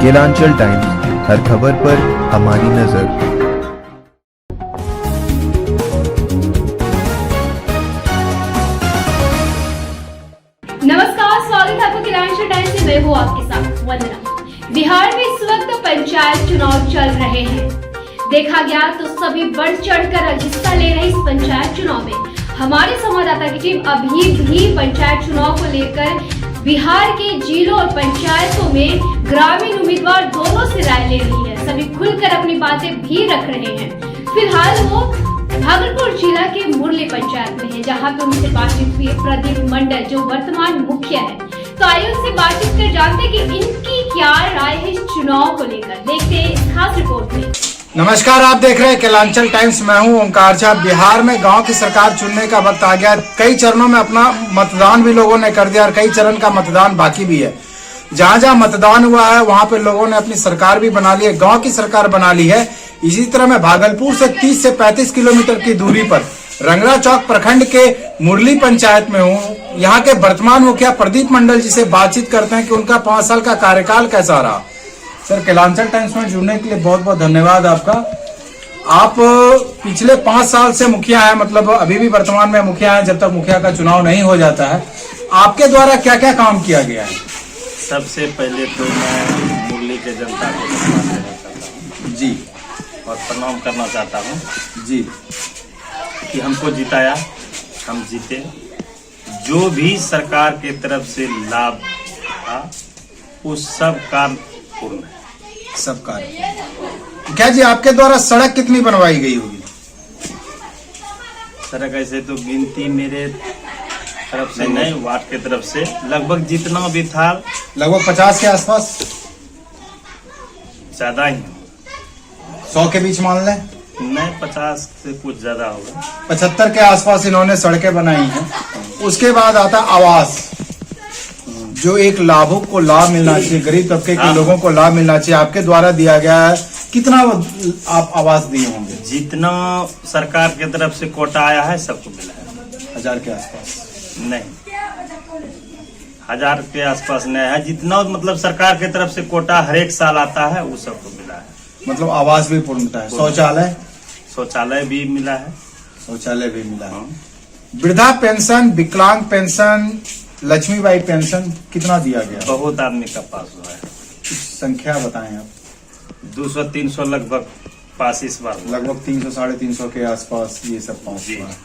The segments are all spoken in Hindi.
केलांचल टाइम्स, हर खबर पर हमारी नजर। नमस्कार, स्वागत है आपका केलांचल टाइम्स में। मैं हूँ आपके साथ वंदना। बिहार में इस वक्त पंचायत चुनाव चल रहे हैं। देखा गया तो सभी बढ़ चढ़कर हिस्सा ले रहे इस पंचायत चुनाव में। हमारे संवाददाता की टीम अभी भी पंचायत चुनाव को लेकर बिहार के जिलों और पंचायतों में ग्रामीण उम्मीदवार दोनों से राय ले रही है। सभी खुलकर अपनी बातें भी रख रहे हैं। फिलहाल वो भागलपुर जिला के मुरली पंचायत में है, जहां पे उनसे बातचीत हुई प्रदीप मंडल, जो वर्तमान मुखिया है। तो आइए उनसे बातचीत कर जानते कि इनकी क्या राय है इस चुनाव को लेकर। देखते हैं इस खास रिपोर्ट में। नमस्कार, आप देख रहे हैं केलांचल टाइम्स। मैं हूं ओंकार झा। बिहार में गांव की सरकार चुनने का वक्त आ गया। कई चरणों में अपना मतदान भी लोगों ने कर दिया और कई चरण का मतदान बाकी भी है। जहां जहां मतदान हुआ है वहां पे लोगों ने अपनी सरकार भी बना ली है, गांव की सरकार बना ली है। इसी तरह मैं भागलपुर से 30 से 35 किलोमीटर की दूरी पर रंगरा चौक प्रखंड के मुरली पंचायत में हूँ। यहाँ के वर्तमान मुखिया प्रदीप मंडल जी से बातचीत करते हैं कि उनका 5 साल का कार्यकाल कैसा रहा। सर, केलांचल टाइम्स में जुड़ने के लिए बहुत बहुत धन्यवाद आपका। आप पिछले 5 साल से मुखिया हैं, मतलब अभी भी वर्तमान में मुखिया हैं जब तक मुखिया का चुनाव नहीं हो जाता है। आपके द्वारा क्या क्या काम किया गया है? सबसे पहले तो मैं मुरली के जनता को धन्यवाद देना चाहता हूँ जी, और प्रणाम करना चाहता हूँ जी, कि हमको जिताया, हम जीते। जो भी सरकार के तरफ से लाभ था उस सब काम पूर्ण है। सब कार्य। क्या जी, आपके द्वारा सड़क कितनी बनवाई गई होगी? सड़क ऐसे तो गिनती मेरे तरफ से नहीं, वार्ड के तरफ से लगभग जितना भी था, लगभग 50 के आसपास, ज्यादा ही 100 के बीच मान लें। नहीं, 50 से कुछ ज्यादा होगा। 75 के आसपास इन्होंने सड़कें बनाई हैं। उसके बाद आता आवास, जो एक लाभुक को लाभ मिलना चाहिए, गरीब तबके के लोगों को लाभ मिलना चाहिए, आपके द्वारा दिया गया है। कितना आप आवास दिए होंगे? जितना सरकार की तरफ से कोटा आया है सबको मिला है। 1000 के आसपास? नहीं, 1000 के आसपास नहीं है। जितना मतलब सरकार की तरफ से कोटा हर एक साल आता है वो सबको मिला है। मतलब आवास भी पूर्णता है। शौचालय भी मिला है। शौचालय भी मिला है। वृद्धा पेंशन, विकलांग पेंशन, लक्ष्मीबाई पेंशन कितना दिया गया? बहुत आदमी का पास हुआ है। संख्या बताएं आप। 200-300 लगभग पास इस बार। लगभग 300-350 के आसपास ये सब पास जी। हुआ है।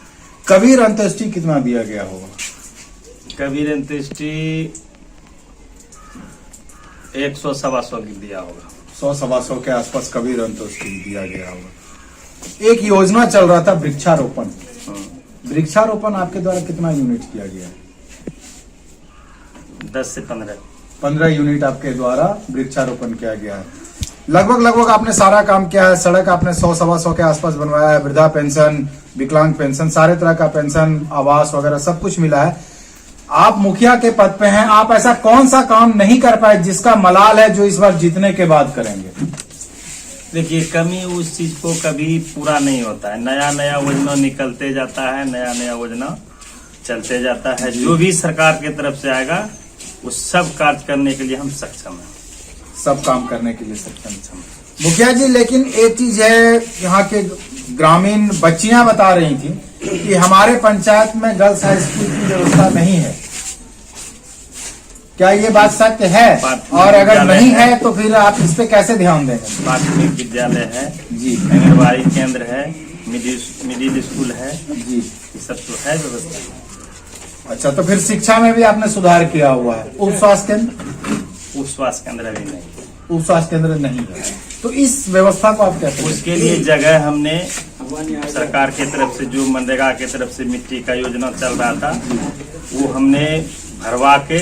कबीर अंत्येष्टि कितना दिया गया होगा? कबीर अंत्येष्टि 100-125 की दिया होगा। 100-125 के आसपास कबीर अंत्येष्टि दिया गया होगा। एक योजना चल रहा था वृक्षारोपण। वृक्षारोपण आपके द्वारा कितना यूनिट किया गया है? 10 से 15 यूनिट आपके द्वारा वृक्षारोपण किया गया है। लगभग आपने सारा काम किया है। सड़क आपने 100-125 के आसपास बनवाया है। वृद्धा पेंशन, विकलांग पेंशन, सारे तरह का पेंशन, आवास वगैरह सब कुछ मिला है। आप मुखिया के पद पे हैं, आप ऐसा कौन सा काम नहीं कर पाए जिसका मलाल है, जो इस बार जीतने के बाद करेंगे? देखिए, कमी उस चीज को कभी पूरा नहीं होता है। नया नया योजना निकलते जाता है, नया नया योजना चलते जाता है। जो भी सरकार की तरफ से आएगा वो सब कार्य करने के लिए हम सक्षम हैं। सब काम करने के लिए सक्षम हैं मुखिया जी। लेकिन एक चीज है, यहाँ के ग्रामीण बच्चियां बता रही थी कि हमारे पंचायत में गर्ल्स हाई स्कूल की व्यवस्था नहीं है। क्या ये बात सत्य है? और अगर नहीं है तो फिर आप इस पे कैसे ध्यान देंगे? प्राथमिक विद्यालय है जी, आंगनबाड़ी केंद्र है, मिडिल स्कूल है जी, ये सब तो है व्यवस्था। अच्छा, तो फिर शिक्षा में भी आपने सुधार किया हुआ है। उप स्वास्थ्य केंद्र? उप स्वास्थ्य केंद्र भी नहीं, उप स्वास्थ्य केंद्र नहीं है। तो इस व्यवस्था को आप कैसे? उसके लिए जगह हमने सरकार की तरफ से, जो मनरेगा की तरफ से मिट्टी का योजना चल रहा था, वो हमने भरवा के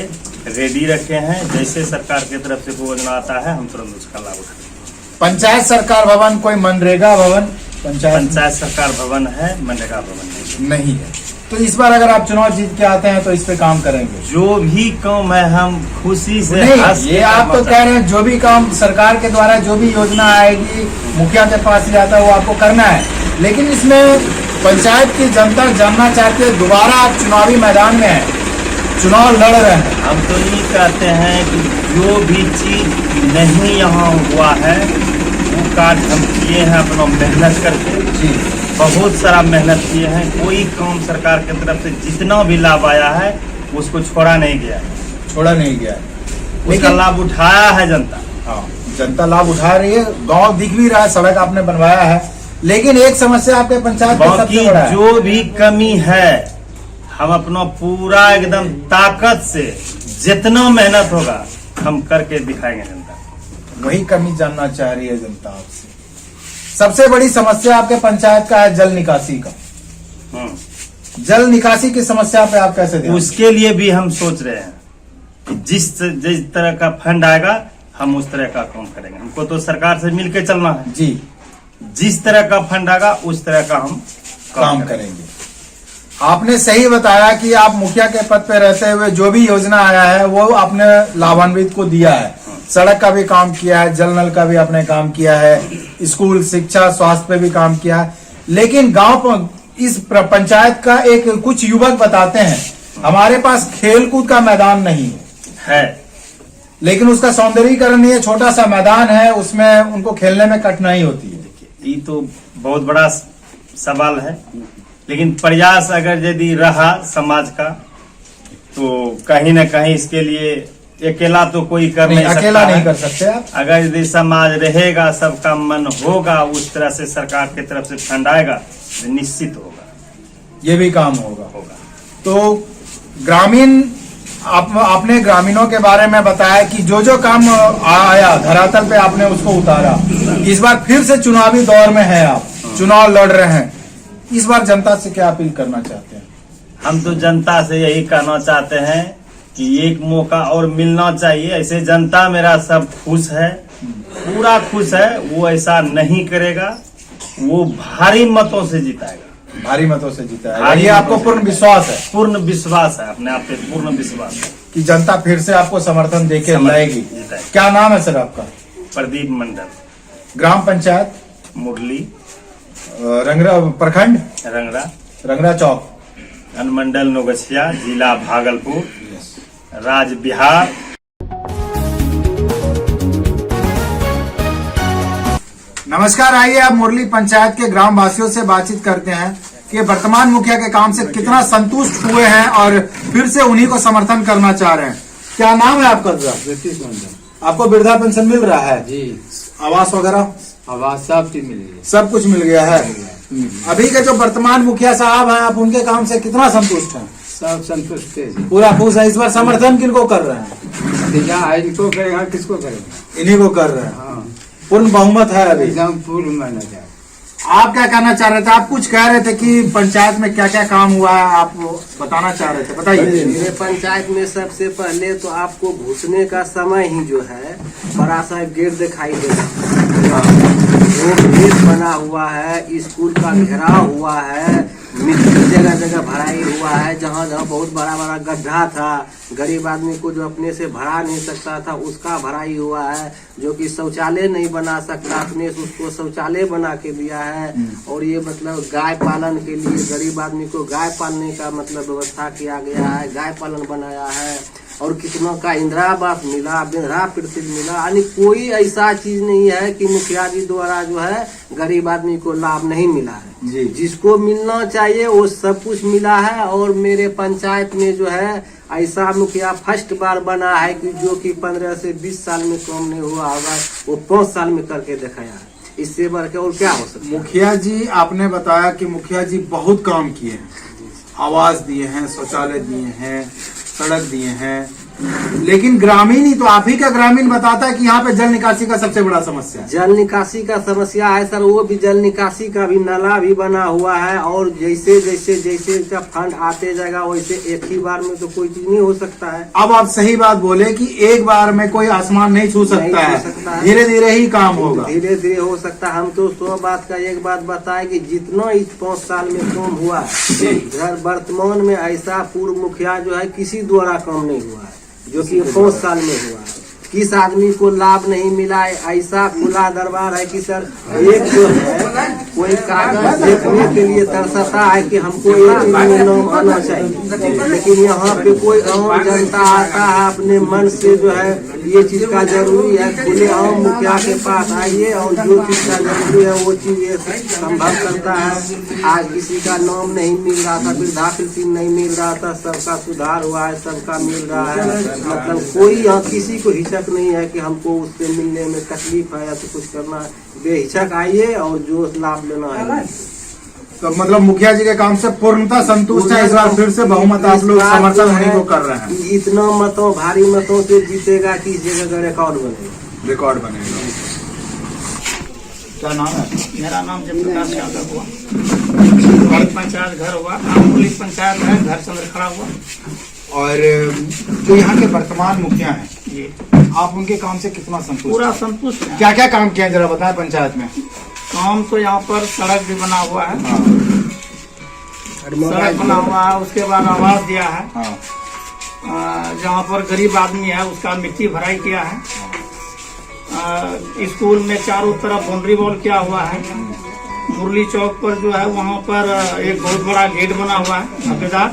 रेडी रखे हैं। जैसे सरकार की तरफ से कोई योजना आता है हम तुरंत उसका लाभ उठाते। पंचायत सरकार भवन, कोई मनरेगा भवन? पंचायत सरकार भवन है, मनरेगा भवन नहीं है। तो इस बार अगर आप चुनाव जीत के आते हैं तो इस पे काम करेंगे? जो भी काम है हम खुशी से। नहीं, ये आप तो कह रहे हैं जो भी काम सरकार के द्वारा, जो भी योजना आएगी मुखिया के पास जाता है वो आपको करना है। लेकिन इसमें पंचायत की जनता जानना चाहती है, दोबारा आप चुनावी मैदान में हैं, चुनाव लड़ रहे हैं, हम तो ये कहते हैं कि जो भी चीज नहीं यहाँ हुआ है वो कार्य हम किए हैं अपना मेहनत करके। जी बहुत सारा मेहनत किए हैं, कोई काम सरकार की तरफ से जितना भी लाभ आया है उसको छोड़ा नहीं गया है, छोड़ा नहीं गया है। उसका लाभ उठाया है जनता। हाँ, जनता लाभ उठा रही है, गांव दिख भी रहा है, सड़क आपने बनवाया है, लेकिन एक समस्या आपके पंचायत में बाकी सबसे बड़ा है। जो भी कमी है हम अपना पूरा एकदम ताकत से जितना मेहनत होगा हम करके दिखाएंगे जनता को। वही कमी जानना चाह रही है जनता आपसे। सबसे बड़ी समस्या आपके पंचायत का है जल निकासी का। जल निकासी की समस्या पे आप कैसे ध्यान दें? उसके लिए भी हम सोच रहे हैं कि जिस तरह का फंड आएगा हम उस तरह का काम करेंगे। हमको तो सरकार से मिलके चलना है। जी, जिस तरह का फंड आएगा उस तरह का हम काम करेंगे। आपने सही बताया कि आप मुखिया के पद पे रहते हुए जो भी योजना आया है वो आपने लाभान्वित को दिया है। सड़क का भी काम किया है, जल नल का भी आपने काम किया है, स्कूल शिक्षा स्वास्थ्य पे भी काम किया है। लेकिन गांव इस पंचायत का एक कुछ युवक बताते हैं हमारे पास खेलकूद का मैदान नहीं है, लेकिन उसका सौंदर्यीकरण नहीं है, छोटा सा मैदान है, उसमें उनको खेलने में कठिनाई होती है। देखिए ये तो बहुत बड़ा सवाल है, लेकिन प्रयास अगर यदि रहा समाज का तो कहीं न कहीं इसके लिए अकेला तो कोई कर नहीं सकता। अकेला नहीं कर सकते आप। अगर यदि समाज रहेगा, सबका मन होगा, उस तरह से सरकार की तरफ से फंड आएगा तो निश्चित होगा, ये भी काम होगा। तो ग्रामीण आपने ग्रामीणों के बारे में बताया कि जो जो काम आया धरातल पे आपने उसको उतारा। इस बार फिर से चुनावी दौर में है, आप चुनाव लड़ रहे हैं, इस बार जनता से क्या अपील करना चाहते हैं? हम तो जनता से यही कहना चाहते हैं कि एक मौका और मिलना चाहिए। ऐसे जनता मेरा सब खुश है, पूरा खुश है, वो ऐसा नहीं करेगा, वो भारी मतों से जिताएगा। भारी मतों से जीता है, ये आपको पूर्ण विश्वास है? पूर्ण विश्वास है, अपने आप पे पूर्ण विश्वास है कि जनता फिर से आपको समर्थन देके लाएगी। क्या नाम है सर आपका? प्रदीप मंडल, ग्राम पंचायत मुरली, रंगरा प्रखंड, रंगरा चौक, अनुमंडल नौगछिया, जिला भागलपुर, राज्य बिहार। नमस्कार, आइए आप मुरली पंचायत के ग्राम वासियों से बातचीत करते हैं कि वर्तमान मुखिया के काम से कितना संतुष्ट हुए हैं और फिर से उन्हीं को समर्थन करना चाह रहे हैं। क्या नाम है आपका? आपको वृद्धा पेंशन मिल रहा है? जी। आवास वगैरह? आवास सब चीज मिल गई, सब कुछ मिल गया है। अभी के जो वर्तमान मुखिया साहब हैं, आप उनके काम से कितना संतुष्ट हैं? सब संतुष्ट है। पूरा खुश है। इस बार समर्थन किनको कर रहे हैं? इनको करेगा, किसको करेगा? इन्हीं को कर रहे हैं। हाँ, पूर्ण बहुमत है अभी। एकदम पूर्ण माना जाए। आप क्या कहना चाह रहे थे? आप कुछ कह रहे थे कि पंचायत में क्या क्या काम हुआ है, आप बताना चाह रहे थे, बताइए। मेरे पंचायत में सबसे पहले तो आपको घुसने का समय ही जो है बड़ा सा गेट दिखाई देगा। वो गेट बना हुआ है, स्कूल का घेराव हुआ है, मिट्टी जगह जगह भराई हुआ है, जहाँ जहाँ बहुत बड़ा बड़ा गड्ढा था, गरीब आदमी को जो अपने से भरा नहीं सकता था उसका भराई हुआ है, जो कि शौचालय नहीं बना सकता अपने से उसको शौचालय बना के दिया है। और ये मतलब गाय पालन के लिए गरीब आदमी को गाय पालने का मतलब व्यवस्था किया गया है, गाय पालन बनाया है। और कितनों का इंदिरा आवास मिला, वृद्धा पेंशन मिला, यानी कोई ऐसा चीज नहीं है कि मुखिया जी द्वारा जो है गरीब आदमी को लाभ नहीं मिला है। जी। जिसको मिलना चाहिए वो सब कुछ मिला है। और मेरे पंचायत में जो है ऐसा मुखिया फर्स्ट बार बना है कि जो कि 15 से 20 साल में काम नहीं हुआ होगा, वो 5 साल में करके दिखाया है। इससे बढ़ के और क्या हो सकता है? मुखिया जी, आपने बताया कि मुखिया जी बहुत काम किए हैं, आवास दिए हैं, शौचालय दिए हैं, सड़क दिए हैं, लेकिन ग्रामीण ही तो आप ही का ग्रामीण बताता है कि यहाँ पे जल निकासी का सबसे बड़ा समस्या है। जल निकासी का समस्या है सर, वो भी जल निकासी का भी नाला भी बना हुआ है। और जैसे जैसे जैसे इसका फंड आते जाएगा वैसे एक ही बार में तो कोई चीज नहीं हो सकता है। अब आप सही बात बोले कि एक बार में कोई आसमान नहीं छू सकता है, धीरे धीरे ही काम होगा, धीरे धीरे हो सकता है। हम तो 100 बात का एक बात बताए कि जितना इस 5 साल में काम हुआ है, वर्तमान में ऐसा पूर्व मुखिया जो है किसी द्वारा काम नहीं हुआ है, जो कि 5 साल में हुआ है। किस आदमी को लाभ नहीं मिला है। ऐसा खुला दरबार है कि सर एक जो है कोई कागज देखने के लिए तरसता है कि हमको एक चीज में नाम आना चाहिए, लेकिन यहाँ पे कोई आम जनता आता है अपने मन से जो है ये चीज का जरूरी है। खुले आम मुखिया के पास आइए और जो चीज का जरूरी है वो चीज ये संभव करता है। आज किसी का नाम नहीं मिल रहा था, वृद्धा पेंशन नहीं मिल रहा था, सबका सुधार हुआ है, सबका मिल रहा है। मतलब कोई यहाँ किसी को हिचक नहीं है कि हमको उससे मिलने में तकलीफ है या तो कुछ करना है। बेहिचक आइए और जो लाभ लेना है। तो मतलब मुखिया जी के काम से पूर्णतः संतुष्ट है। इस बार फिर से बहुमत आप लोग समर्थन होने को कर रहे हैं। इतना मतों भारी मतों से जीतेगा कि इस जगह का रिकॉर्ड बनेगा। क्या नाम है? मेरा नाम जयप्रकाश यादव हुआ। पंचायत घर हुआ, आमोली पंचायत है, घर चंद्र खड़ा हुआ। और जो यहाँ के वर्तमान मुखिया हैं, ये आप उनके काम से कितना संतुष्ट? पूरा संतुष्ट है। क्या क्या काम किया है जरा बताएं पंचायत में। काम तो यहाँ पर सड़क भी बना हुआ है, सड़क बना हुआ है, उसके बाद आवास दिया है। जहाँ पर गरीब आदमी है उसका मिट्टी भराई किया है। स्कूल में चारों तरफ बाउंड्री वॉल किया हुआ है। मुरली चौक पर जो है वहाँ पर एक बहुत बड़ा गेट बना हुआ है धब्बेदार।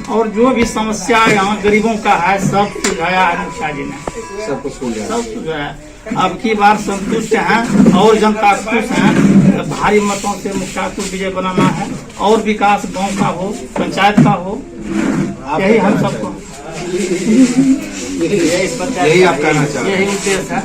और जो भी समस्या यहाँ गरीबों का है सब सुलझाया है मुखिया जी ने, सब कुछ हो गया, सब सुलझाया। अब की बार संतुष्ट हैं और जनता खुश हैं। भारी मतों से मुखिया को विजय बनाना है और विकास गांव का हो, पंचायत का हो, यही हम सबको यही आप कहना चाहते हैं। यही उद्देश्य है।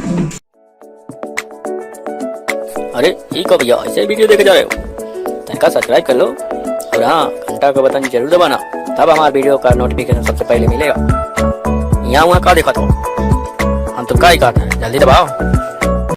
अरे ये कब भैया ऐसे वीडियो देखे जा रहे हो? तनका सब्सक्राइब कर लो और हाँ घंटा का बटन जरूर दबाना, तब हमारे वीडियो का नोटिफिकेशन सबसे पहले मिलेगा। यहाँ वहाँ का देखा तो हम तो क्या ही कहते हैं, जल्दी दबाओ।